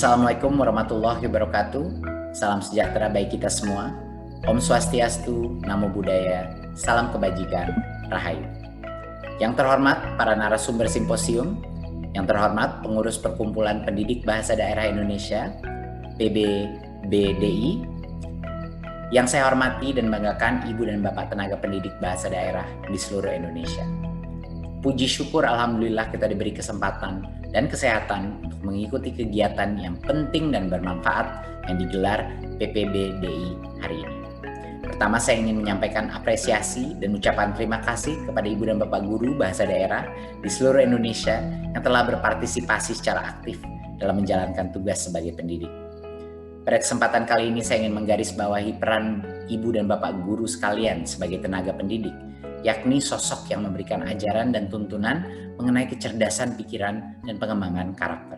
Assalamualaikum warahmatullahi wabarakatuh. Salam sejahtera bagi kita semua. Om Swastiastu, Namo Buddhaya, salam kebajikan, Rahayu. Yang terhormat para narasumber simposium, yang terhormat pengurus Perkumpulan Pendidik Bahasa Daerah Indonesia, PBBDI, yang saya hormati dan banggakan Ibu dan Bapak tenaga pendidik bahasa daerah di seluruh Indonesia. Puji syukur Alhamdulillah kita diberi kesempatan dan kesehatan untuk mengikuti kegiatan yang penting dan bermanfaat yang digelar PPBDI hari ini. Pertama, saya ingin menyampaikan apresiasi dan ucapan terima kasih kepada Ibu dan Bapak Guru Bahasa Daerah di seluruh Indonesia yang telah berpartisipasi secara aktif dalam menjalankan tugas sebagai pendidik. Pada kesempatan kali ini saya ingin menggarisbawahi peran Ibu dan Bapak Guru sekalian sebagai tenaga pendidik, yakni sosok yang memberikan ajaran dan tuntunan mengenai kecerdasan pikiran dan pengembangan karakter.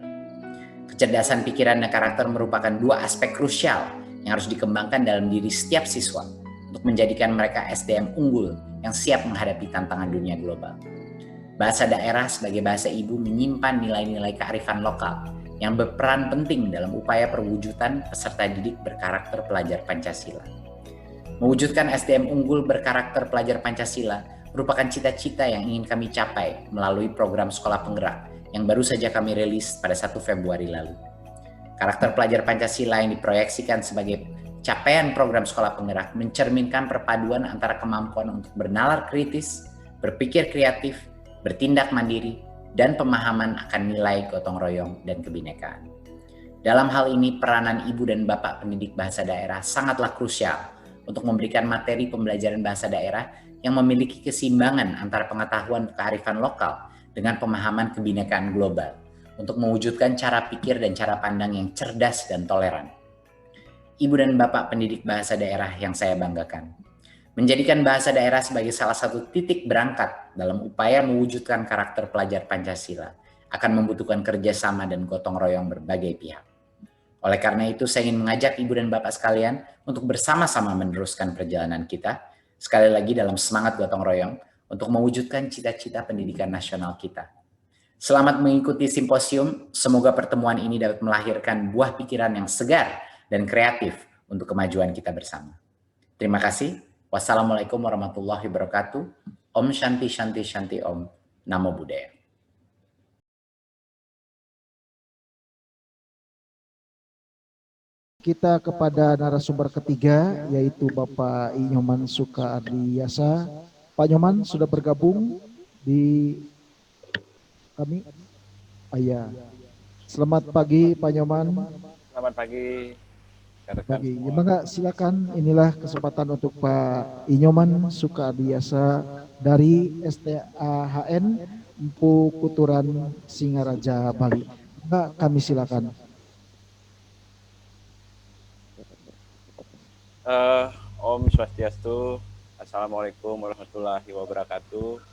Kecerdasan pikiran dan karakter merupakan dua aspek krusial yang harus dikembangkan dalam diri setiap siswa untuk menjadikan mereka SDM unggul yang siap menghadapi tantangan dunia global. Bahasa daerah sebagai bahasa ibu menyimpan nilai-nilai kearifan lokal yang berperan penting dalam upaya perwujudan peserta didik berkarakter pelajar Pancasila. Mewujudkan SDM unggul berkarakter pelajar Pancasila merupakan cita-cita yang ingin kami capai melalui program Sekolah Penggerak yang baru saja kami rilis pada 1 Februari lalu. Karakter pelajar Pancasila yang diproyeksikan sebagai capaian program Sekolah Penggerak mencerminkan perpaduan antara kemampuan untuk bernalar kritis, berpikir kreatif, bertindak mandiri, dan pemahaman akan nilai gotong royong dan kebinekaan. Dalam hal ini, peranan Ibu dan Bapak pendidik bahasa daerah sangatlah krusial untuk memberikan materi pembelajaran bahasa daerah yang memiliki keseimbangan antara pengetahuan kearifan lokal dengan pemahaman kebinekaan global untuk mewujudkan cara pikir dan cara pandang yang cerdas dan toleran. Ibu dan Bapak pendidik bahasa daerah yang saya banggakan, menjadikan bahasa daerah sebagai salah satu titik berangkat dalam upaya mewujudkan karakter pelajar Pancasila akan membutuhkan kerjasama dan gotong royong berbagai pihak. Oleh karena itu, saya ingin mengajak Ibu dan Bapak sekalian untuk bersama-sama meneruskan perjalanan kita, sekali lagi dalam semangat gotong royong, untuk mewujudkan cita-cita pendidikan nasional kita. Selamat mengikuti simposium, semoga pertemuan ini dapat melahirkan buah pikiran yang segar dan kreatif untuk kemajuan kita bersama. Terima kasih. Wassalamualaikum warahmatullahi wabarakatuh. Om Shanti Shanti Shanti Om. Namo Buddhaya. Kita kepada narasumber ketiga, yaitu Bapak Inyoman Sukardiyasa. Pak Nyoman sudah bergabung di kami. Iya. Selamat pagi Pak Nyoman. Selamat pagi. Pagi. Ya, silakan. Inilah kesempatan untuk Pak Inyoman Sukardiyasa dari STAHN Empu Kuturan Singaraja Bali. Enggak, kami silakan. Om Swastiastu, Assalamualaikum warahmatullahi wabarakatuh.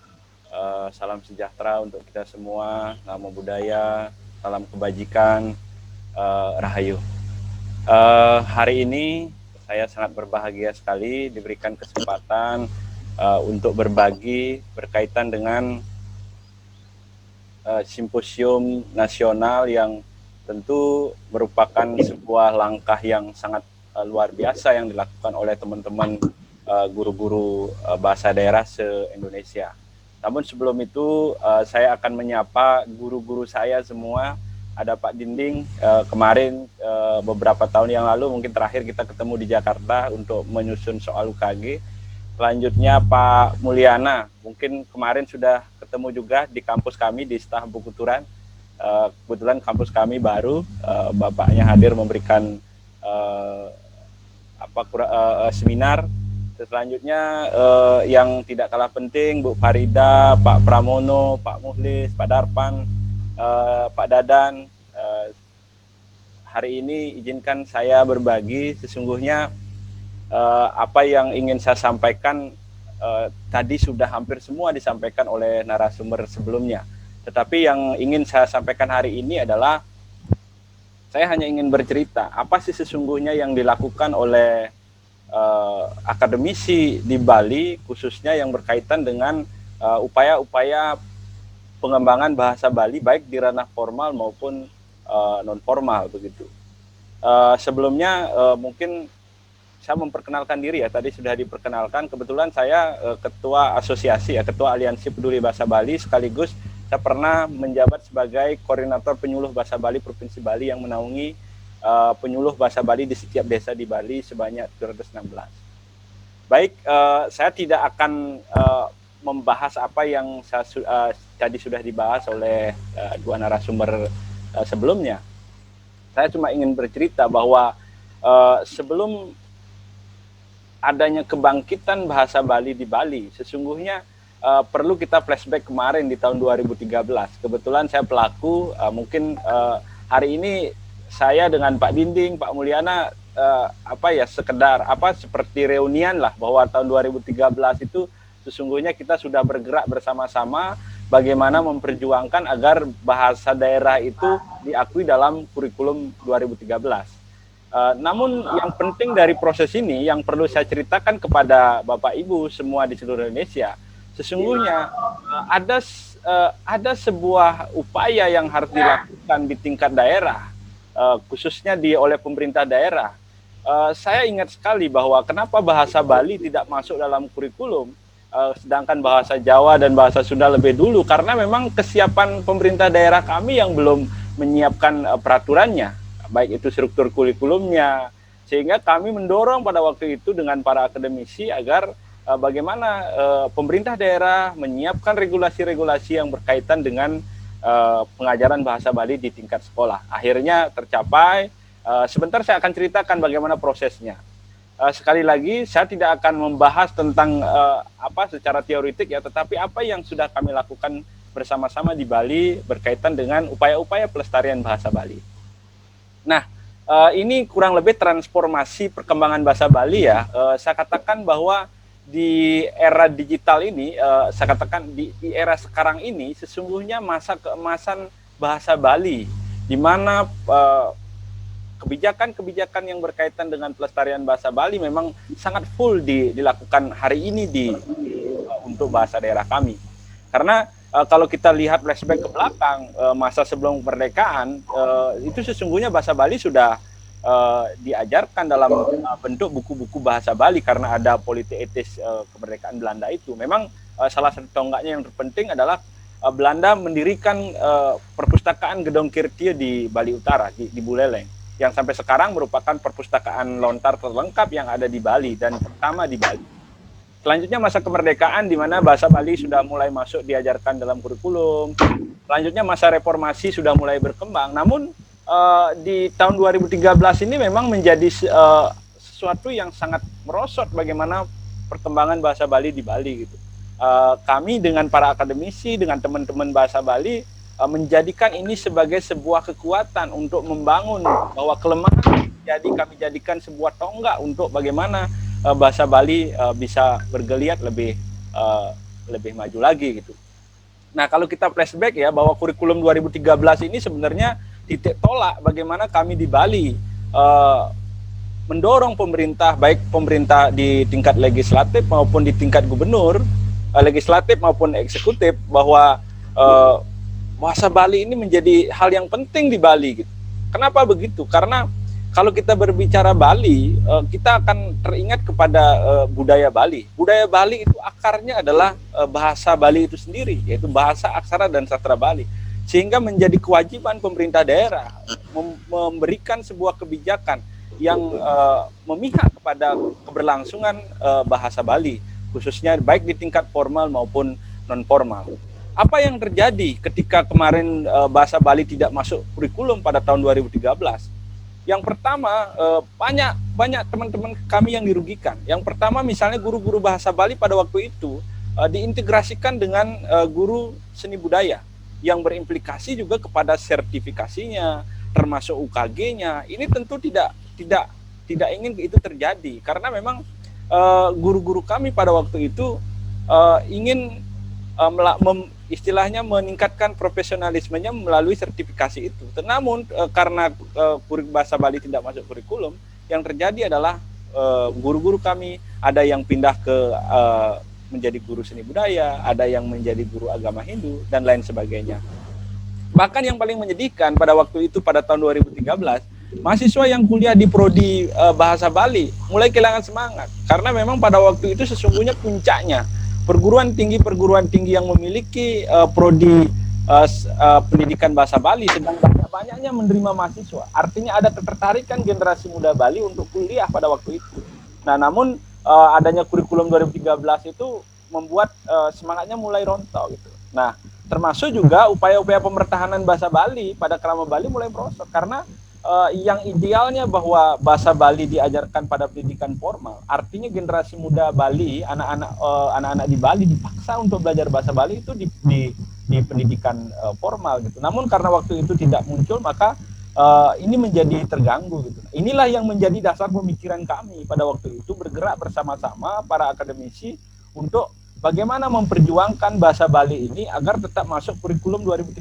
Salam sejahtera untuk kita semua, Namo Buddhaya, salam kebajikan, Rahayu. Hari ini saya sangat berbahagia sekali diberikan kesempatan untuk berbagi berkaitan dengan simposium nasional yang tentu merupakan sebuah langkah yang sangat luar biasa yang dilakukan oleh teman-teman guru-guru bahasa daerah se-Indonesia. Namun sebelum itu saya akan menyapa guru-guru saya semua. Ada Pak Dinding, kemarin beberapa tahun yang lalu mungkin terakhir kita ketemu di Jakarta untuk menyusun soal UKG. Selanjutnya Pak Mulyana, mungkin kemarin sudah ketemu juga di kampus kami di Staf Bukuturan. Kebetulan kampus kami baru, Bapaknya hadir memberikan seminar. Selanjutnya yang tidak kalah penting Bu Farida, Pak Pramono, Pak Muhlis, Pak Darpan, Pak Dadan. Hari ini izinkan saya berbagi. Sesungguhnya apa yang ingin saya sampaikan tadi sudah hampir semua disampaikan oleh narasumber sebelumnya. Tetapi yang ingin saya sampaikan hari ini adalah saya hanya ingin bercerita apa sih sesungguhnya yang dilakukan oleh akademisi di Bali, khususnya yang berkaitan dengan upaya-upaya pengembangan bahasa Bali baik di ranah formal maupun non formal begitu. Sebelumnya mungkin saya memperkenalkan diri ya, tadi sudah diperkenalkan. Kebetulan saya ketua asosiasi ya, ketua Aliansi Peduli Bahasa Bali, sekaligus saya pernah menjabat sebagai koordinator penyuluh bahasa Bali Provinsi Bali yang menaungi penyuluh bahasa Bali di setiap desa di Bali sebanyak 216. Baik, saya tidak akan membahas apa yang tadi sudah dibahas oleh dua narasumber sebelumnya. Saya cuma ingin bercerita bahwa sebelum adanya kebangkitan bahasa Bali di Bali, sesungguhnya perlu kita flashback kemarin di tahun 2013. Kebetulan saya pelaku, mungkin hari ini saya dengan Pak Dinding, Pak Mulyana, sekedar seperti reunian lah, bahwa tahun 2013 itu sesungguhnya kita sudah bergerak bersama-sama bagaimana memperjuangkan agar bahasa daerah itu diakui dalam kurikulum 2013. Namun yang penting dari proses ini yang perlu saya ceritakan kepada Bapak Ibu semua di seluruh Indonesia, sesungguhnya ada sebuah upaya yang harus dilakukan di tingkat daerah, khususnya oleh pemerintah daerah. Saya ingat sekali bahwa kenapa bahasa Bali tidak masuk dalam kurikulum, sedangkan bahasa Jawa dan bahasa Sunda lebih dulu, karena memang kesiapan pemerintah daerah kami yang belum menyiapkan peraturannya, baik itu struktur kurikulumnya, sehingga kami mendorong pada waktu itu dengan para akademisi agar bagaimana pemerintah daerah menyiapkan regulasi-regulasi yang berkaitan dengan pengajaran bahasa Bali di tingkat sekolah. Akhirnya tercapai. Sebentar saya akan ceritakan bagaimana prosesnya. Sekali lagi saya tidak akan membahas tentang secara teoritik ya, tetapi apa yang sudah kami lakukan bersama-sama di Bali berkaitan dengan upaya-upaya pelestarian bahasa Bali. Nah, ini kurang lebih transformasi perkembangan bahasa Bali ya. Saya katakan bahwa di era digital ini, saya katakan di era sekarang ini, sesungguhnya masa keemasan bahasa Bali, di mana kebijakan-kebijakan yang berkaitan dengan pelestarian bahasa Bali memang sangat full dilakukan hari ini untuk bahasa daerah kami. Karena kalau kita lihat flashback ke belakang, masa sebelum kemerdekaan, itu sesungguhnya bahasa Bali sudah diajarkan dalam bentuk buku-buku bahasa Bali karena ada politik etis kemerdekaan Belanda itu. Memang salah satu tonggaknya yang terpenting adalah Belanda mendirikan perpustakaan Gedong Kirtie di Bali Utara, di Buleleng, yang sampai sekarang merupakan perpustakaan lontar terlengkap yang ada di Bali dan pertama di Bali. Selanjutnya masa kemerdekaan di mana bahasa Bali sudah mulai masuk diajarkan dalam kurikulum. Selanjutnya masa reformasi sudah mulai berkembang. Namun di tahun 2013 ini memang menjadi sesuatu yang sangat merosot bagaimana perkembangan bahasa Bali di Bali gitu. Kami dengan para akademisi, dengan teman-teman bahasa Bali menjadikan ini sebagai sebuah kekuatan untuk membangun bahwa kelemahan kami jadikan sebuah tonggak untuk bagaimana bahasa Bali bisa bergeliat lebih maju lagi gitu. Nah, kalau kita flashback ya, bahwa kurikulum 2013 ini sebenarnya titik tolak bagaimana kami di Bali mendorong pemerintah, baik pemerintah di tingkat legislatif maupun di tingkat gubernur, legislatif maupun eksekutif, bahwa bahasa Bali ini menjadi hal yang penting di Bali gitu. Kenapa begitu? Karena kalau kita berbicara Bali, kita akan teringat kepada budaya Bali. Budaya Bali itu akarnya adalah bahasa Bali itu sendiri, yaitu bahasa, aksara, dan sastra Bali. Sehingga menjadi kewajiban pemerintah daerah memberikan sebuah kebijakan yang memihak kepada keberlangsungan bahasa Bali, khususnya baik di tingkat formal maupun non-formal. Apa yang terjadi ketika kemarin bahasa Bali tidak masuk kurikulum pada tahun 2013? Yang pertama, banyak teman-teman kami yang dirugikan. Yang pertama, misalnya guru-guru bahasa Bali pada waktu itu diintegrasikan dengan guru seni budaya yang berimplikasi juga kepada sertifikasinya, termasuk UKG-nya. Ini tentu tidak ingin itu terjadi, karena memang guru-guru kami pada waktu itu ingin istilahnya meningkatkan profesionalismenya melalui sertifikasi itu. Namun karena bahasa Bali tidak masuk kurikulum, yang terjadi adalah guru-guru kami ada yang pindah ke menjadi guru seni budaya, ada yang menjadi guru agama Hindu dan lain sebagainya. Bahkan yang paling menyedihkan pada waktu itu pada tahun 2013, mahasiswa yang kuliah di prodi bahasa Bali mulai kehilangan semangat karena memang pada waktu itu sesungguhnya puncaknya perguruan tinggi yang memiliki prodi pendidikan bahasa Bali sedang banyak-banyaknya menerima mahasiswa. Artinya ada ketertarikan generasi muda Bali untuk kuliah pada waktu itu. Nah, namun adanya kurikulum 2013 itu membuat semangatnya mulai rontok gitu. Nah, termasuk juga upaya-upaya pemertahanan bahasa Bali pada Krama Bali mulai merosot karena yang idealnya bahwa bahasa Bali diajarkan pada pendidikan formal, artinya generasi muda Bali, anak-anak di Bali dipaksa untuk belajar bahasa Bali itu di pendidikan formal gitu. Namun karena waktu itu tidak muncul, maka ini menjadi terganggu gitu. Inilah yang menjadi dasar pemikiran kami pada waktu itu bergerak bersama-sama para akademisi untuk bagaimana memperjuangkan bahasa Bali ini agar tetap masuk kurikulum 2013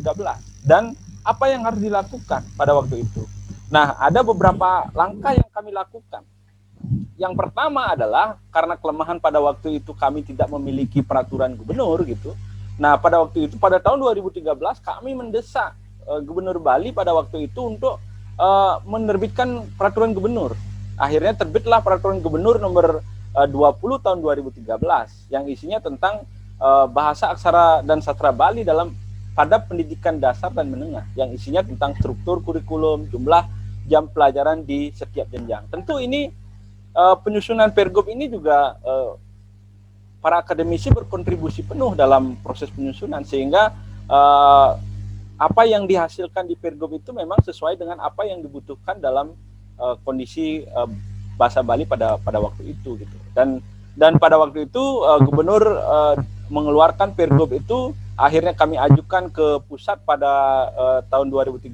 dan apa yang harus dilakukan pada waktu itu. Nah, ada beberapa langkah yang kami lakukan. Yang pertama adalah karena kelemahan pada waktu itu kami tidak memiliki peraturan gubernur gitu. Nah, pada waktu itu pada tahun 2013 kami mendesak Gubernur Bali pada waktu itu untuk menerbitkan peraturan gubernur. Akhirnya terbitlah peraturan gubernur nomor 20 tahun 2013 yang isinya tentang bahasa aksara dan sastra Bali pada pendidikan dasar dan menengah, yang isinya tentang struktur kurikulum, jumlah jam pelajaran di setiap jenjang. Tentu ini penyusunan Pergub ini juga para akademisi berkontribusi penuh dalam proses penyusunan sehingga apa yang dihasilkan di Pergub itu memang sesuai dengan apa yang dibutuhkan dalam kondisi bahasa Bali pada waktu itu gitu. Dan pada waktu itu gubernur mengeluarkan Pergub itu akhirnya kami ajukan ke pusat pada tahun 2013.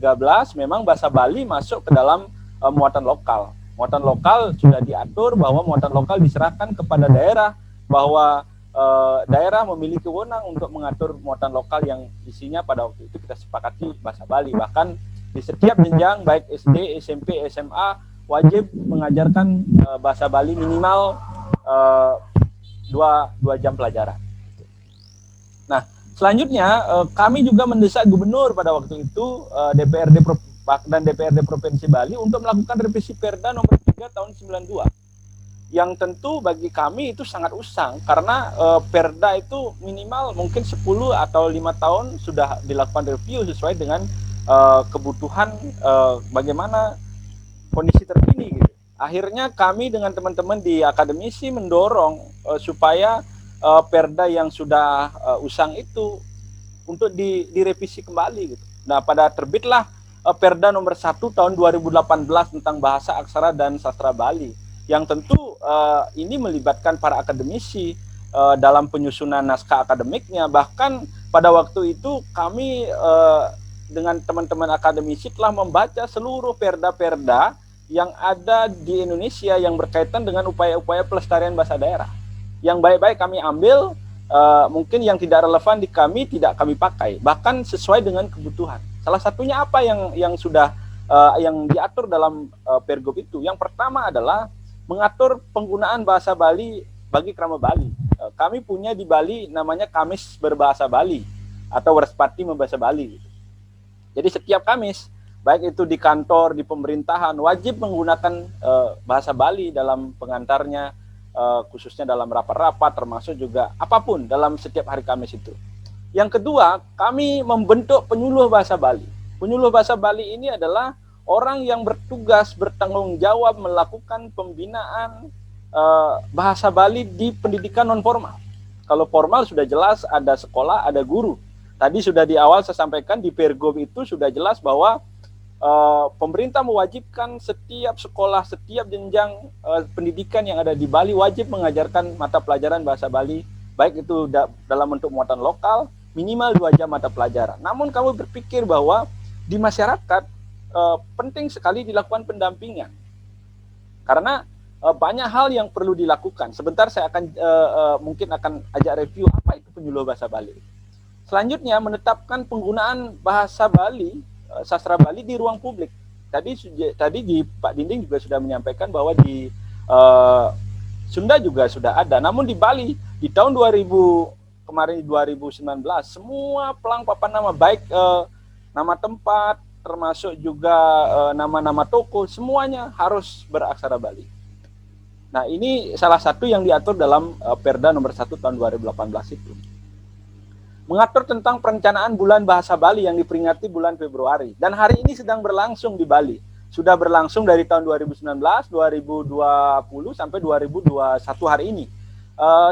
Memang bahasa Bali masuk ke dalam muatan lokal. Muatan lokal sudah diatur bahwa muatan lokal diserahkan kepada daerah, bahwa daerah memiliki wewenang untuk mengatur muatan lokal yang isinya pada waktu itu kita sepakati bahasa Bali. Bahkan di setiap jenjang baik SD, SMP, SMA wajib mengajarkan bahasa Bali minimal 2 jam pelajaran. Nah, selanjutnya kami juga mendesak gubernur pada waktu itu DPRD dan DPRD Provinsi Bali untuk melakukan revisi Perda nomor 3 tahun 92. Yang tentu bagi kami itu sangat usang karena Perda itu minimal mungkin 10 atau 5 tahun sudah dilakukan review sesuai dengan kebutuhan bagaimana kondisi terkini gitu. Akhirnya kami dengan teman-teman di akademisi mendorong supaya Perda yang sudah usang itu untuk direvisi kembali gitu. Nah, pada terbitlah Perda nomor 1 tahun 2018 tentang bahasa aksara dan sastra Bali yang tentu ini melibatkan para akademisi dalam penyusunan naskah akademiknya. Bahkan pada waktu itu kami dengan teman-teman akademisi telah membaca seluruh perda-perda yang ada di Indonesia yang berkaitan dengan upaya-upaya pelestarian bahasa daerah. Yang baik-baik kami ambil, mungkin yang tidak relevan di kami tidak kami pakai, bahkan sesuai dengan kebutuhan. Salah satunya apa yang sudah yang diatur dalam Pergub itu. Yang pertama adalah mengatur penggunaan bahasa Bali bagi Krama Bali. Kami punya di Bali namanya Kamis Berbahasa Bali atau Warspati Membahasa Bali. Jadi setiap Kamis, baik itu di kantor, di pemerintahan, wajib menggunakan bahasa Bali dalam pengantarnya, khususnya dalam rapat-rapat, termasuk juga apapun dalam setiap hari Kamis itu. Yang kedua, kami membentuk penyuluh bahasa Bali. Penyuluh bahasa Bali ini adalah orang yang bertugas, bertanggung jawab melakukan pembinaan bahasa Bali di pendidikan non-formal. Kalau formal sudah jelas ada sekolah, ada guru. Tadi sudah di awal saya sampaikan di Pergub itu sudah jelas bahwa pemerintah mewajibkan setiap sekolah, setiap jenjang pendidikan yang ada di Bali wajib mengajarkan mata pelajaran bahasa Bali, baik itu dalam bentuk muatan lokal, minimal 2 jam mata pelajaran. Namun kami berpikir bahwa di masyarakat penting sekali dilakukan pendampingan, karena banyak hal yang perlu dilakukan. Sebentar saya akan mungkin akan ajak review apa itu penyuluh bahasa Bali. Selanjutnya menetapkan penggunaan bahasa Bali, sastra Bali di ruang publik. Tadi di Pak Dinding juga sudah menyampaikan bahwa di Sunda juga sudah ada. Namun di Bali di tahun 2019 semua pelang papan nama baik nama tempat, termasuk juga nama-nama toko, semuanya harus beraksara Bali. Nah, ini salah satu yang diatur dalam Perda nomor 1 tahun 2018 itu. Mengatur tentang perencanaan bulan bahasa Bali yang diperingati bulan Februari. Dan hari ini sedang berlangsung di Bali. Sudah berlangsung dari tahun 2019, 2020 sampai 2021 hari ini.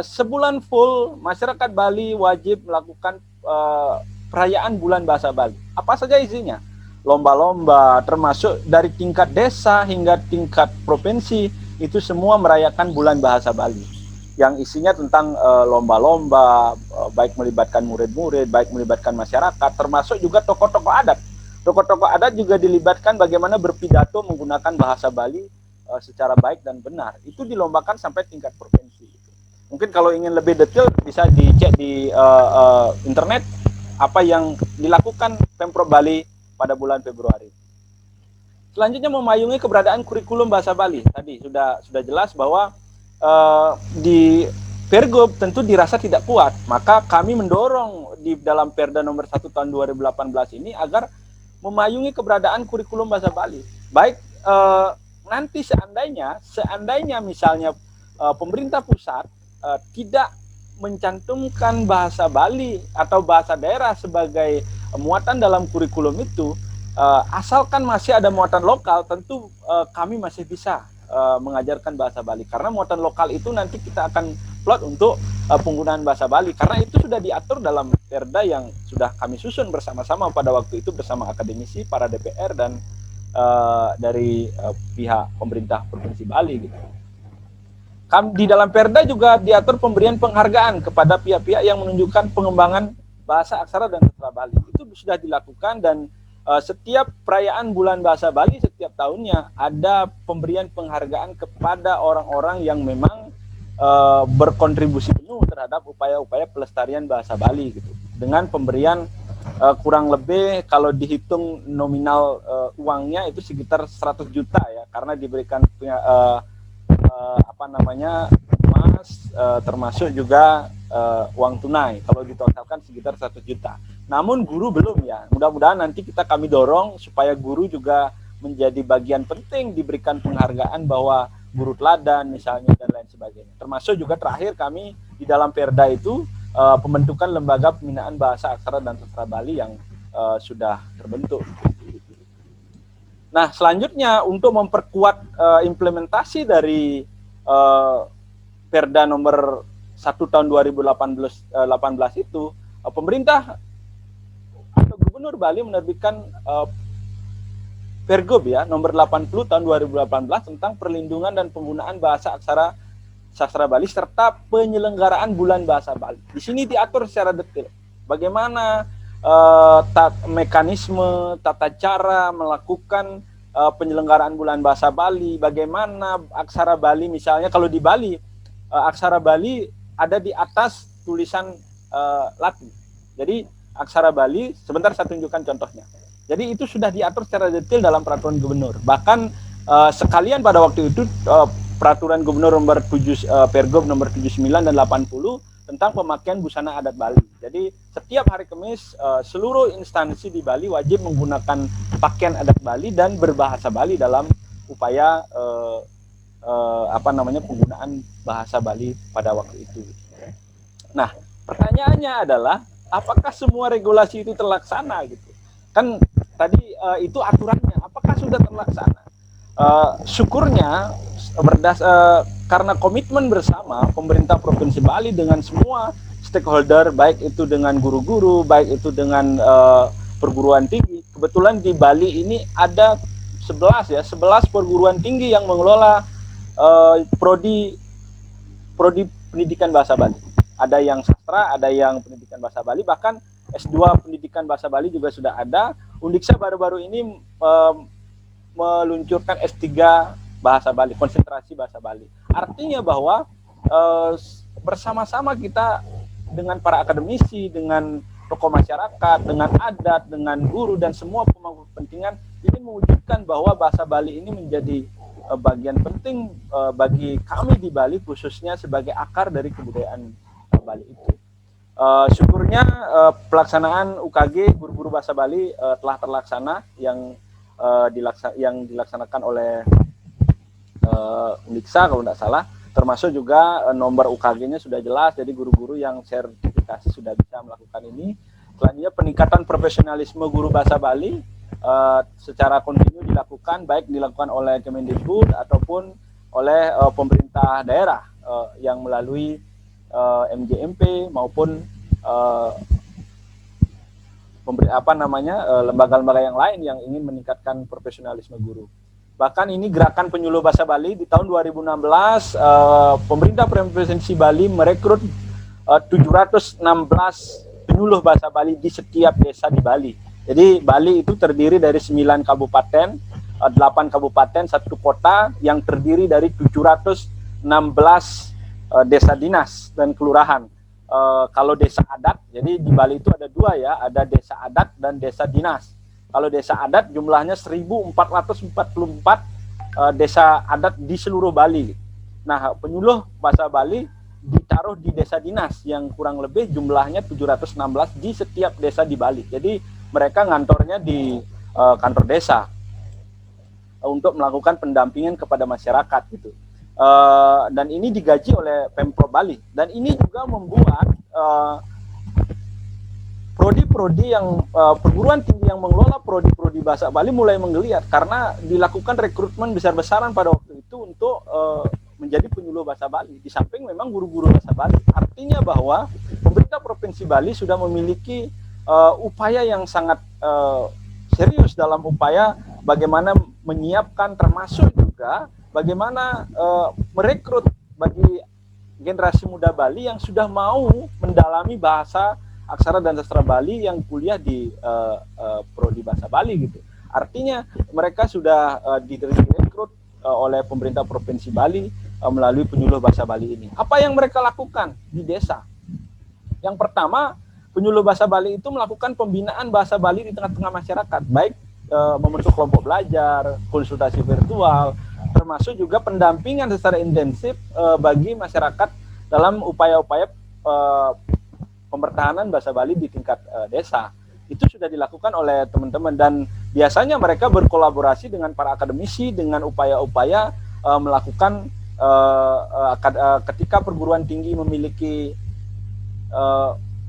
Sebulan full masyarakat Bali wajib melakukan perayaan bulan bahasa Bali. Apa saja isinya? Lomba-lomba, termasuk dari tingkat desa hingga tingkat provinsi, itu semua merayakan bulan bahasa Bali. Yang isinya tentang lomba-lomba, baik melibatkan murid-murid, baik melibatkan masyarakat, termasuk juga tokoh-tokoh adat. Tokoh-tokoh adat juga dilibatkan bagaimana berpidato menggunakan bahasa Bali secara baik dan benar. Itu dilombakan sampai tingkat provinsi. Mungkin kalau ingin lebih detail bisa dicek di internet apa yang dilakukan Pemprov Bali pada bulan Februari. Selanjutnya memayungi keberadaan kurikulum bahasa Bali. Tadi sudah jelas bahwa di Pergub tentu dirasa tidak kuat, maka kami mendorong di dalam Perda nomor 1 tahun 2018 ini agar memayungi keberadaan kurikulum bahasa Bali. Baik nanti seandainya misalnya pemerintah pusat tidak mencantumkan bahasa Bali atau bahasa daerah sebagai muatan dalam kurikulum itu, asalkan masih ada muatan lokal, tentu kami masih bisa mengajarkan bahasa Bali, karena muatan lokal itu nanti kita akan plot untuk penggunaan bahasa Bali, karena itu sudah diatur dalam Perda yang sudah kami susun bersama-sama pada waktu itu bersama akademisi, para DPR dan dari pihak pemerintah Provinsi Bali gitu. Di dalam Perda juga diatur pemberian penghargaan kepada pihak-pihak yang menunjukkan pengembangan bahasa aksara dan sastra Bali. Itu sudah dilakukan, dan setiap perayaan bulan bahasa Bali setiap tahunnya ada pemberian penghargaan kepada orang-orang yang memang berkontribusi penuh terhadap upaya-upaya pelestarian bahasa Bali gitu. Dengan pemberian kurang lebih kalau dihitung nominal uangnya itu sekitar 100 juta ya, karena diberikan emas, termasuk juga uang tunai. Kalau ditotalkan sekitar 100 juta. Namun guru belum ya. Mudah-mudahan nanti kami dorong supaya guru juga menjadi bagian penting diberikan penghargaan bahwa guru teladan misalnya dan lain sebagainya. Termasuk juga terakhir kami di dalam Perda itu pembentukan lembaga pembinaan bahasa aksara dan sastra Bali yang sudah terbentuk. Nah, selanjutnya untuk memperkuat implementasi dari Perda nomor 1 tahun 2018 itu, pemerintah atau Gubernur Bali menerbitkan Pergub ya nomor 80 tahun 2018 tentang perlindungan dan penggunaan bahasa aksara sastra Bali serta penyelenggaraan bulan bahasa Bali. Di sini diatur secara detail bagaimana mekanisme, tata cara melakukan penyelenggaraan bulan bahasa Bali, bagaimana aksara Bali misalnya kalau di Bali aksara Bali ada di atas tulisan Latin. Jadi aksara Bali, sebentar saya tunjukkan contohnya. Jadi itu sudah diatur secara detail dalam peraturan gubernur. Bahkan sekalian pada waktu itu peraturan gubernur nomor 7 Pergub nomor 79 dan 80 tentang pemakaian busana adat Bali. Jadi setiap hari Kamis seluruh instansi di Bali wajib menggunakan pakaian adat Bali dan berbahasa Bali dalam upaya penggunaan bahasa Bali pada waktu itu. Nah, pertanyaannya adalah apakah semua regulasi itu terlaksana gitu? Kan tadi itu aturannya, apakah sudah terlaksana? Syukurnya karena komitmen bersama pemerintah Provinsi Bali dengan semua stakeholder, baik itu dengan guru-guru, baik itu dengan perguruan tinggi. Kebetulan di Bali ini ada 11 perguruan tinggi yang mengelola prodi pendidikan bahasa Bali. Ada yang sastra, ada yang pendidikan bahasa Bali, bahkan S2 pendidikan bahasa Bali juga sudah ada. Undiksa baru-baru ini meluncurkan S3 bahasa Bali, konsentrasi bahasa Bali. Artinya bahwa bersama-sama kita dengan para akademisi, dengan tokoh masyarakat, dengan adat, dengan guru dan semua pemangku kepentingan ingin mewujudkan bahwa bahasa Bali ini menjadi bagian penting bagi kami di Bali, khususnya sebagai akar dari kebudayaan Bali itu. Syukurnya pelaksanaan UKG guru-guru bahasa Bali telah terlaksana yang dilaksanakan oleh Undiksa kalau tidak salah, termasuk juga nomor UKG-nya sudah jelas, jadi guru-guru yang sertifikasi sudah bisa melakukan ini. Selanjutnya peningkatan profesionalisme guru bahasa Bali secara kontinu dilakukan, baik dilakukan oleh Kemendikbud ataupun oleh pemerintah daerah yang melalui MJMP maupun lembaga-lembaga yang lain yang ingin meningkatkan profesionalisme guru. Bahkan ini gerakan penyuluh bahasa Bali di tahun 2016 pemerintah Provinsi Bali merekrut 716 penyuluh bahasa Bali di setiap desa di Bali. Jadi Bali itu terdiri dari 9 kabupaten, 8 kabupaten, 1 kota yang terdiri dari 716 desa dinas dan kelurahan. Kalau desa adat, jadi di Bali itu ada 2 ya, ada desa adat dan desa dinas. Kalau desa adat jumlahnya 1.444 desa adat di seluruh Bali. Nah, penyuluh bahasa Bali ditaruh di desa dinas yang kurang lebih jumlahnya 716 di setiap desa di Bali. Jadi mereka ngantornya di kantor desa untuk melakukan pendampingan kepada masyarakat gitu. Dan ini digaji oleh Pemprov Bali, dan ini juga membuat prodi-prodi yang perguruan tinggi yang mengelola prodi-prodi bahasa Bali mulai menggeliat karena dilakukan rekrutmen besar-besaran pada waktu itu untuk menjadi penyuluh bahasa Bali, di samping memang guru-guru bahasa Bali. Artinya bahwa pemerintah Provinsi Bali sudah memiliki upaya yang sangat serius dalam upaya bagaimana menyiapkan, termasuk juga bagaimana merekrut bagi generasi muda Bali yang sudah mau mendalami bahasa, aksara dan sastra Bali yang kuliah di prodi bahasa Bali gitu. Artinya mereka sudah direkrut oleh pemerintah Provinsi Bali melalui penyuluh bahasa Bali ini. Apa yang mereka lakukan di desa? Yang pertama, penyuluh bahasa Bali itu melakukan pembinaan bahasa Bali di tengah-tengah masyarakat, baik membentuk kelompok belajar, konsultasi virtual, termasuk juga pendampingan secara intensif bagi masyarakat dalam upaya-upaya pempertahanan bahasa Bali di tingkat desa. Itu sudah dilakukan oleh teman-teman, dan biasanya mereka berkolaborasi dengan para akademisi dengan upaya-upaya melakukan ketika perguruan tinggi memiliki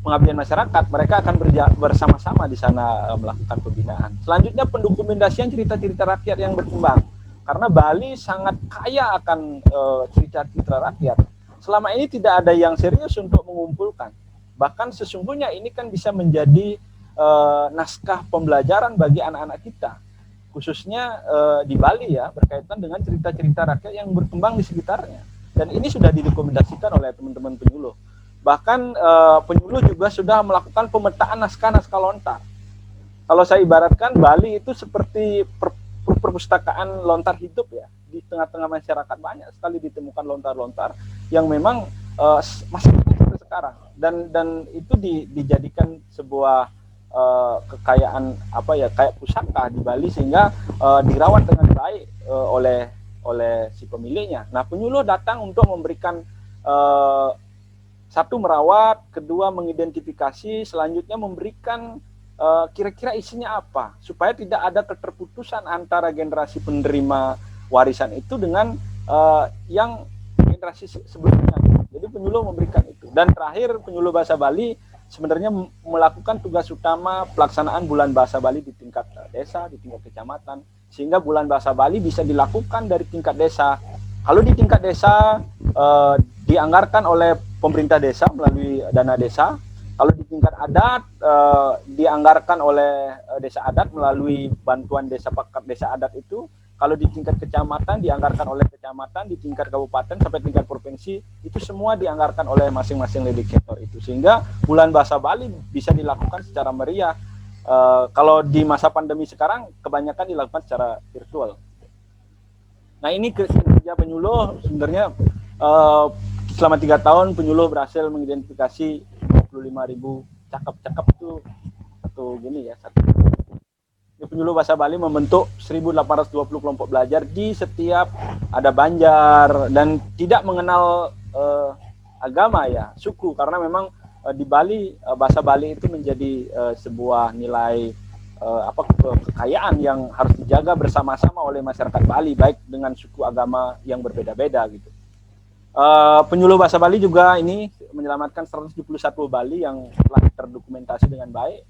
pengabdian masyarakat, mereka akan bersama-sama di sana melakukan pembinaan. Selanjutnya pendokumentasian cerita-cerita rakyat yang berkembang. Karena Bali sangat kaya akan cerita-cerita rakyat. Selama ini tidak ada yang serius untuk mengumpulkan. Bahkan sesungguhnya ini kan bisa menjadi naskah pembelajaran bagi anak-anak kita. Khususnya di Bali ya, berkaitan dengan cerita-cerita rakyat yang berkembang di sekitarnya. Dan ini sudah didokumentasikan oleh teman-teman penyuluh. Bahkan penyuluh juga sudah melakukan pemetaan naskah-naskah lontar. Kalau saya ibaratkan, Bali itu seperti perpustakaan lontar hidup ya. Di tengah-tengah masyarakat banyak sekali ditemukan lontar-lontar yang memang masih sampai sekarang, dan itu dijadikan sebuah kekayaan kayak pusaka di Bali, sehingga dirawat dengan baik oleh si pemiliknya. Nah, penyuluh datang untuk memberikan satu, merawat, kedua mengidentifikasi, selanjutnya memberikan kira-kira isinya apa, supaya tidak ada keterputusan antara generasi penerima warisan itu dengan yang generasi sebelumnya. Jadi penyuluh memberikan itu. Dan terakhir, penyuluh bahasa Bali sebenarnya melakukan tugas utama pelaksanaan bulan bahasa Bali di tingkat desa, di tingkat kecamatan, sehingga bulan bahasa Bali bisa dilakukan dari tingkat desa. Kalau di tingkat desa dianggarkan oleh pemerintah desa melalui dana desa. Kalau di tingkat adat dianggarkan oleh desa adat melalui bantuan desa paket desa adat itu. Kalau di tingkat kecamatan dianggarkan oleh kecamatan, di tingkat kabupaten sampai tingkat provinsi itu semua dianggarkan oleh masing-masing legislator itu. Sehingga bulan bahasa Bali bisa dilakukan secara meriah. Kalau di masa pandemi sekarang kebanyakan dilakukan secara virtual. Nah, ini kerja penyuluh sebenarnya selama 3 tahun penyuluh berhasil mengidentifikasi 25.000 cakep-cakep itu satu gini ya, penyuluh bahasa Bali membentuk 1.820 kelompok belajar di setiap ada Banjar, dan tidak mengenal agama ya, suku, karena memang di Bali bahasa Bali itu menjadi sebuah nilai kekayaan yang harus dijaga bersama-sama oleh masyarakat Bali, baik dengan suku agama yang berbeda-beda gitu. Penyuluh bahasa Bali juga ini menyelamatkan 171 Bali yang telah terdokumentasi dengan baik.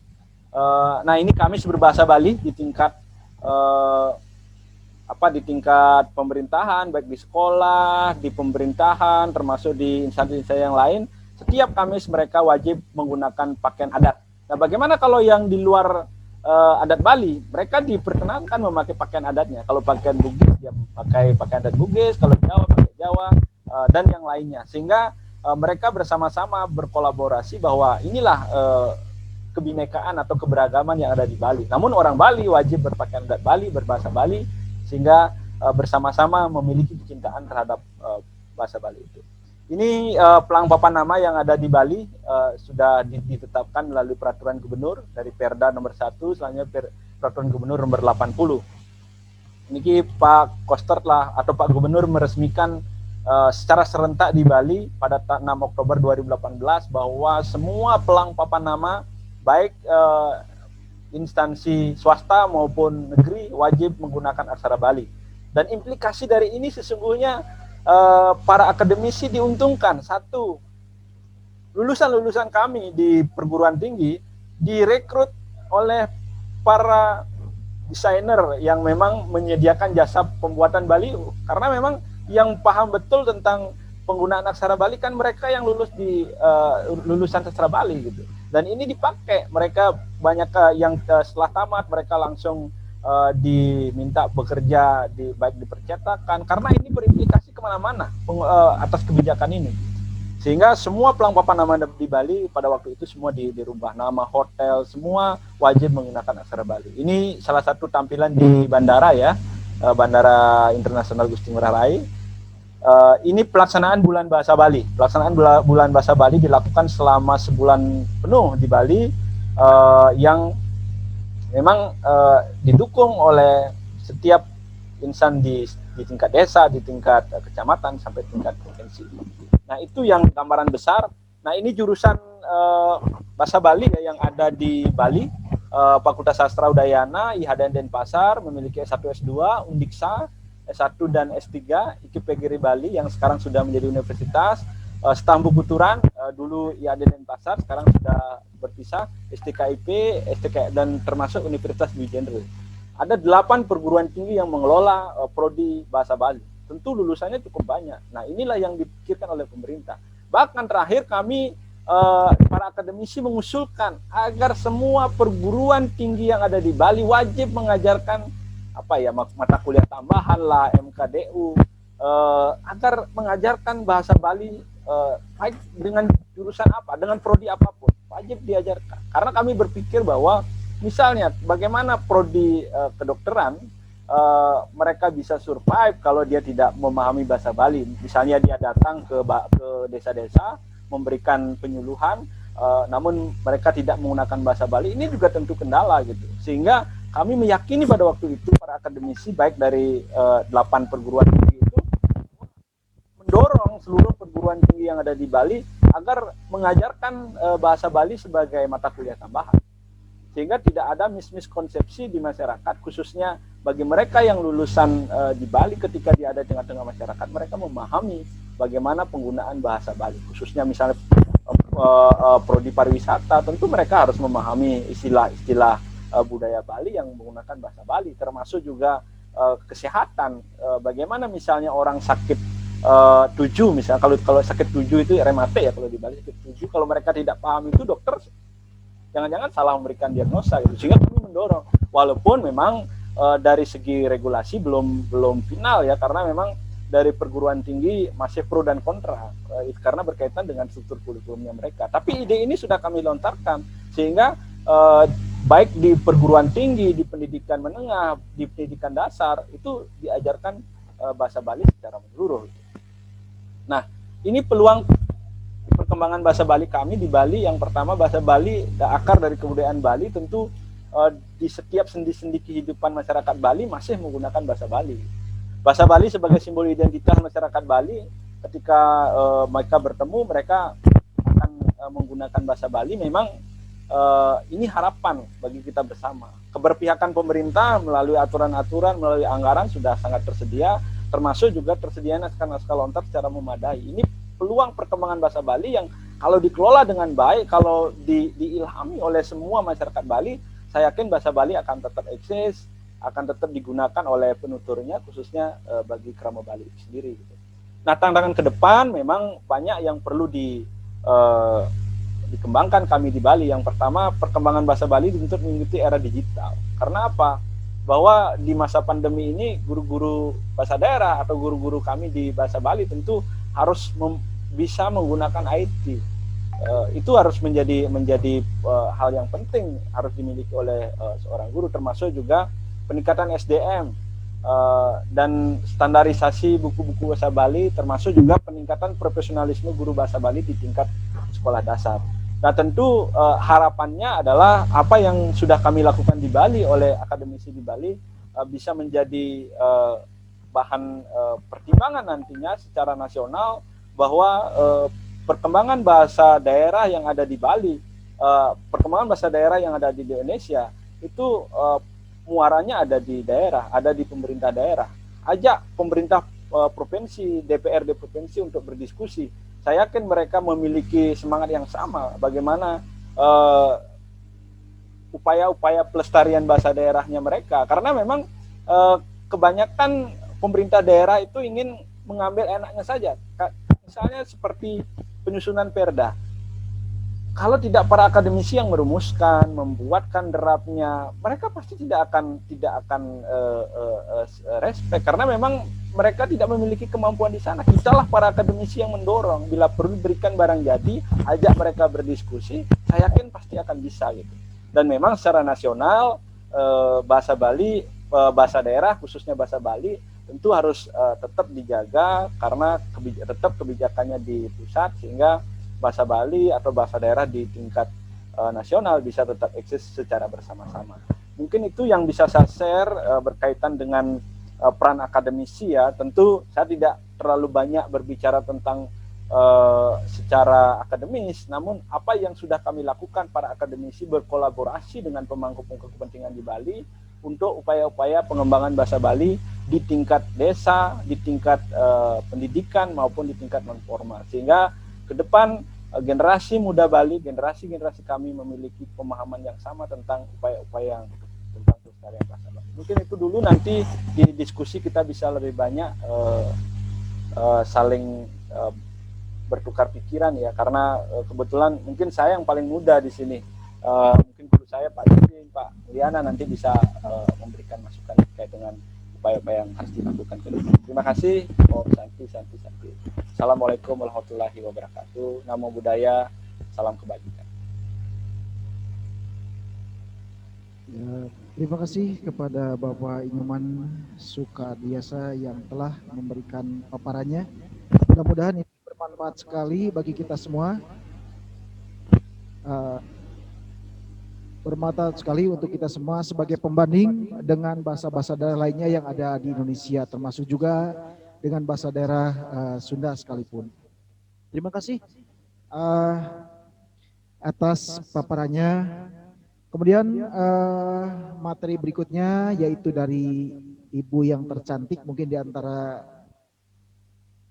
Nah ini Kamis berbahasa Bali di tingkat di tingkat pemerintahan, baik di sekolah, di pemerintahan, termasuk di instansi-instansi yang lain. Setiap Kamis mereka wajib menggunakan pakaian adat. Nah bagaimana kalau yang di luar adat Bali, mereka diperkenankan memakai pakaian adatnya. Kalau pakaian Bugis, dia pakai pakaian adat Bugis. Kalau Jawa, pakai Jawa, dan yang lainnya. Sehingga mereka bersama-sama berkolaborasi bahwa inilah kebinekaan atau keberagaman yang ada di Bali. Namun orang Bali wajib berpakaian adat Bali, berbahasa Bali, sehingga bersama-sama memiliki kecintaan terhadap bahasa Bali itu. Ini pelang papan nama yang ada di Bali sudah ditetapkan melalui peraturan gubernur dari Perda nomor 1, selanjutnya peraturan gubernur nomor 80. Ini Pak Koster atau Pak Gubernur meresmikan secara serentak di Bali pada 6 Oktober 2018 bahwa semua pelang papan nama baik instansi swasta maupun negeri wajib menggunakan aksara Bali. Dan implikasi dari ini sesungguhnya para akademisi diuntungkan. Satu, lulusan-lulusan kami di perguruan tinggi direkrut oleh para desainer yang memang menyediakan jasa pembuatan baliho. Karena memang yang paham betul tentang penggunaan aksara Bali kan mereka yang lulus di lulusan sastra Bali gitu. Dan ini dipakai, mereka banyak yang setelah tamat mereka langsung diminta bekerja baik di percetakan, karena ini berimplikasi kemana-mana atas kebijakan ini. Sehingga semua pelang papan nama di Bali pada waktu itu semua dirubah, nama hotel semua wajib menggunakan aksara Bali. Ini salah satu tampilan di bandara ya, Bandara Internasional Gusti Ngurah Rai. Ini pelaksanaan bulan bahasa Bali. Pelaksanaan bulan bahasa Bali dilakukan selama sebulan penuh di Bali, yang memang didukung oleh setiap insan di tingkat desa, di tingkat kecamatan sampai tingkat provinsi. Nah itu yang gambaran besar. Nah ini jurusan bahasa Bali ya, yang ada di Bali, Fakultas Sastra Udayana IHDN Denpasar memiliki S1 S2, Undiksa S1 dan S3, IKIP Bali yang sekarang sudah menjadi universitas, Stambu Puturan dulu IHDN Denpasar, sekarang sudah berpisah, STKIP, dan termasuk Universitas Dwi Jenderal. Ada 8 perguruan tinggi yang mengelola prodi bahasa Bali. Tentu lulusannya cukup banyak. Nah inilah yang dipikirkan oleh pemerintah. Bahkan terakhir kami para akademisi mengusulkan agar semua perguruan tinggi yang ada di Bali wajib mengajarkan mata kuliah tambahan lah, MKDU, agar mengajarkan bahasa Bali baik dengan jurusan apa, dengan prodi apapun, wajib diajarkan. Karena kami berpikir bahwa misalnya bagaimana prodi kedokteran mereka bisa survive kalau dia tidak memahami bahasa Bali. Misalnya dia datang ke desa-desa memberikan penyuluhan, namun mereka tidak menggunakan bahasa Bali. Ini juga tentu kendala gitu. Sehingga kami meyakini pada waktu itu para akademisi baik dari 8 perguruan tinggi itu mendorong seluruh perguruan tinggi yang ada di Bali agar mengajarkan bahasa Bali sebagai mata kuliah tambahan. Sehingga tidak ada miskonsepsi di masyarakat, khususnya bagi mereka yang lulusan di Bali, ketika dia ada di tengah-tengah masyarakat, mereka memahami bagaimana penggunaan bahasa Bali. Khususnya misalnya prodi pariwisata, tentu mereka harus memahami istilah-istilah budaya Bali yang menggunakan bahasa Bali, termasuk juga kesehatan. Bagaimana misalnya orang sakit tujuh, misalnya kalau sakit tujuh itu remate ya, kalau di Bali sakit tujuh, kalau mereka tidak paham itu dokter jangan-jangan salah memberikan diagnosa gitu. Sehingga kami mendorong, walaupun memang dari segi regulasi belum final ya, karena memang dari perguruan tinggi masih pro dan kontra karena berkaitan dengan struktur kurikulumnya mereka. Tapi ide ini sudah kami lontarkan sehingga baik di perguruan tinggi, di pendidikan menengah, di pendidikan dasar itu diajarkan bahasa Bali secara menyeluruh. Nah, ini peluang perkembangan bahasa Bali kami di Bali. Yang pertama, bahasa Bali akar dari kebudayaan Bali, tentu di setiap sendi-sendi kehidupan masyarakat Bali masih menggunakan bahasa Bali. Bahasa Bali sebagai simbol identitas masyarakat Bali, ketika mereka bertemu, mereka akan menggunakan bahasa Bali, memang ini harapan bagi kita bersama. Keberpihakan pemerintah melalui aturan-aturan, melalui anggaran sudah sangat tersedia, termasuk juga tersedia naskah-naskah lontar secara memadai. Ini peluang perkembangan bahasa Bali yang kalau dikelola dengan baik, kalau diilhami oleh semua masyarakat Bali, saya yakin bahasa Bali akan tetap eksis, akan tetap digunakan oleh penuturnya, khususnya bagi Krama Bali sendiri. Gitu. Nah, tantangan ke depan memang banyak yang perlu dikembangkan kami di Bali. Yang pertama, perkembangan bahasa Bali dituntut mengikuti era digital. Karena apa? Bahwa di masa pandemi ini guru-guru bahasa daerah atau guru-guru kami di bahasa Bali tentu harus bisa menggunakan IT. Itu harus menjadi hal yang penting, harus dimiliki oleh seorang guru, termasuk juga peningkatan SDM dan standarisasi buku-buku bahasa Bali, termasuk juga peningkatan profesionalisme guru bahasa Bali di tingkat sekolah dasar. Nah, tentu harapannya adalah apa yang sudah kami lakukan di Bali oleh akademisi di Bali bisa menjadi bahan pertimbangan nantinya secara nasional, bahwa perkembangan bahasa daerah yang ada di Bali, perkembangan bahasa daerah yang ada di Indonesia itu muaranya ada di daerah, ada di pemerintah daerah. Ajak pemerintah provinsi, DPRD provinsi untuk berdiskusi. Saya yakin mereka memiliki semangat yang sama bagaimana upaya-upaya pelestarian bahasa daerahnya mereka. Karena memang kebanyakan pemerintah daerah itu ingin mengambil enaknya saja. Misalnya seperti penyusunan perda. Kalau tidak para akademisi yang merumuskan, membuatkan draftnya, mereka pasti tidak akan respect, karena memang mereka tidak memiliki kemampuan di sana. Kitalah para akademisi yang mendorong, bila perlu berikan barang jadi, ajak mereka berdiskusi, saya yakin pasti akan bisa gitu. Dan memang secara nasional bahasa Bali, bahasa daerah khususnya bahasa Bali tentu harus tetap dijaga, karena tetap kebijakannya di pusat, sehingga bahasa Bali atau bahasa daerah di tingkat nasional bisa tetap eksis secara bersama-sama. Mungkin itu yang bisa saya share berkaitan dengan peran akademisi ya. Tentu saya tidak terlalu banyak berbicara tentang secara akademis, namun apa yang sudah kami lakukan para akademisi berkolaborasi dengan pemangku kepentingan di Bali untuk upaya-upaya pengembangan bahasa Bali di tingkat desa, di tingkat pendidikan maupun di tingkat non formal, sehingga ke depan generasi muda Bali, generasi kami memiliki pemahaman yang sama tentang upaya-upaya tentang pelestarian bahasa Bali. Mungkin itu dulu, nanti di diskusi kita bisa lebih banyak saling bertukar pikiran ya, karena kebetulan mungkin saya yang paling muda di sini. Mungkin guru saya Pak Didi, Pak Liana nanti bisa memberikan masukan terkait dengan upaya-upaya yang harus dilakukan ke depan. Terima kasih. Om Santi. Assalamualaikum warahmatullahi wabarakatuh. Namo Buddhaya, salam kebajikan. Ya, terima kasih kepada Bapak Inyoman Sukadiasa yang telah memberikan paparannya. Mudah-mudahan ini bermanfaat sekali bagi kita semua. Bermanfaat sekali untuk kita semua sebagai pembanding dengan bahasa-bahasa daerah lainnya yang ada di Indonesia, termasuk juga dengan bahasa daerah Sunda sekalipun. Terima kasih atas paparannya. Kemudian materi berikutnya yaitu dari ibu yang tercantik, mungkin di antara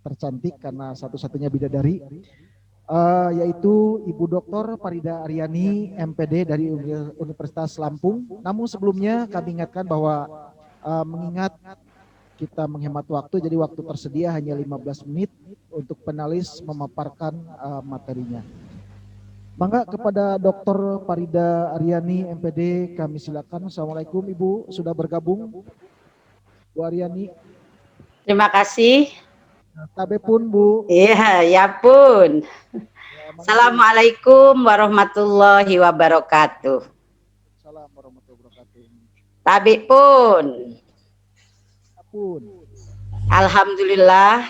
tercantik karena satu-satunya bidadari, yaitu Ibu Dr. Farida Aryani, MPD dari Universitas Lampung. Namun sebelumnya kami ingatkan bahwa mengingat kita menghemat waktu, jadi waktu tersedia hanya 15 menit untuk penalis memaparkan materinya. Mangga kepada Dr. Farida Aryani, MPD, kami silakan. Assalamualaikum Ibu, sudah bergabung Bu Aryani. Terima kasih. Tabe pun Bu. Iya, ya pun. Assalamualaikum warahmatullahi wabarakatuh. Assalamualaikum warahmatullahi wabarakatuh. Tabe pun. Alhamdulillah,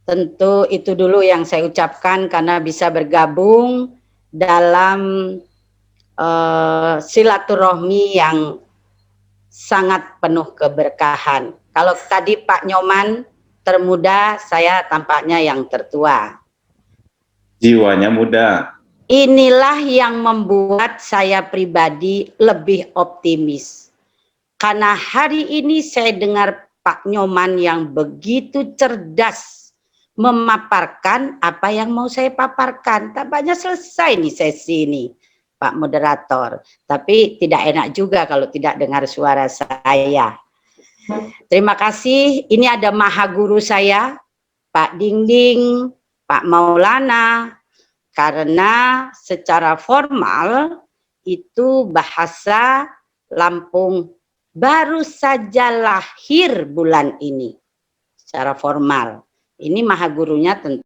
tentu itu dulu yang saya ucapkan karena bisa bergabung dalam silaturahmi yang sangat penuh keberkahan. Kalau tadi Pak Nyoman termuda, saya tampaknya yang tertua. Jiwanya muda. Inilah yang membuat saya pribadi lebih optimis. Karena hari ini saya dengar Pak Nyoman yang begitu cerdas memaparkan apa yang mau saya paparkan. Tampaknya selesai nih sesi ini, Pak Moderator. Tapi tidak enak juga kalau tidak dengar suara saya. Terima kasih. Ini ada maha guru saya, Pak Dingding, Pak Maulana. Karena secara formal itu bahasa Lampung baru saja lahir bulan ini secara formal. Ini maha gurunya tentu